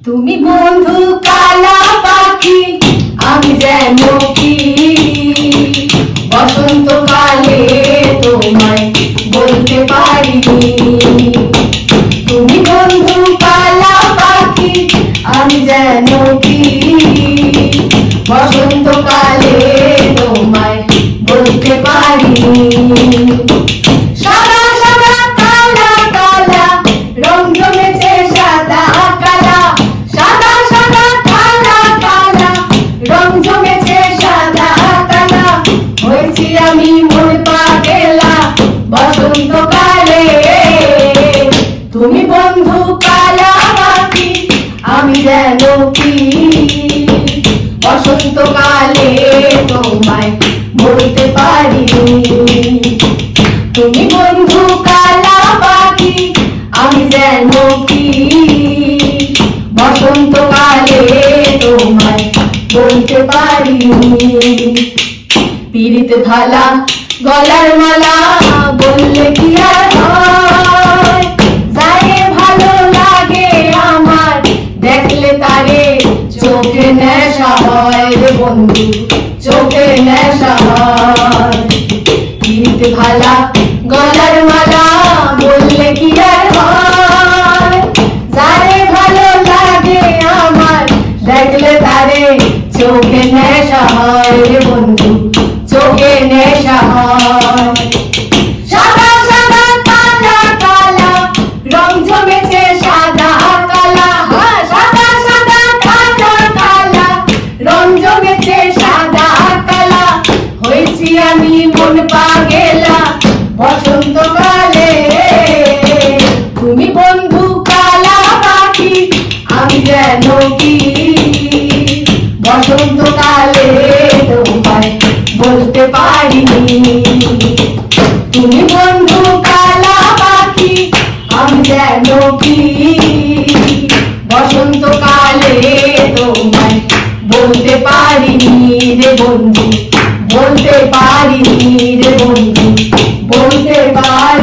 তুমি বন্ধু কালা পাখি আমি যেন কি বসন্তকালে তোমায় বলতে পারিনি। তুমি বন্ধু কালা পাখি আমি যেন কি বসন্তকালে তোমায় বলতে পারিনি। সাদা সাদা কালা কালা রং জমেছে সাদা কালা, সাদা সাদা কালা কালা রং জমেছে সাদা কালা। হয়েছি আমি মন পাগলা বসন্তকালে। তুমি বন্ধু কালা পাখি আমি যেন কি বসন্তকালে তোমায় বলতে পারিনি। তুমি বন্ধু কালা পাখি আমি যেন কি বসন্তকালে তোমায় বলতে পারিনি। পীড়িত থালা গলার মালা বললে কি আর হয়, যারে ভালো লাগে আমার দেখলে তারে চোখে নেশা হয় রে বন্ধু, চোখে নেশা হয়। পীড়িত থালা গলার মালা বললে কি আর হয়, যারে ভালো লাগে আমার দেখলে তারে চোখে নেশা হয় রে বন্ধু, চোখে নেশা হয়। সাদা সাদা কালা কালা রং জমেছে সাদা কালা, সাদা সাদা কালা কালা রং জমেছে সাদা কালা। হয়েছি আমি মন পাগলা বসন্তকালে। তুমি বন্ধু কালা পাখি আমি যেন কি বসন্তকালে তোমায় বলতে পারিনি। তুমি বন্ধু কালা পাখি আমি যেন কি বসন্তকালে তোমায় বলতে পারিনি রে বন্ধু, বলতে পারিনি রে বন্ধু, বলতে পারি।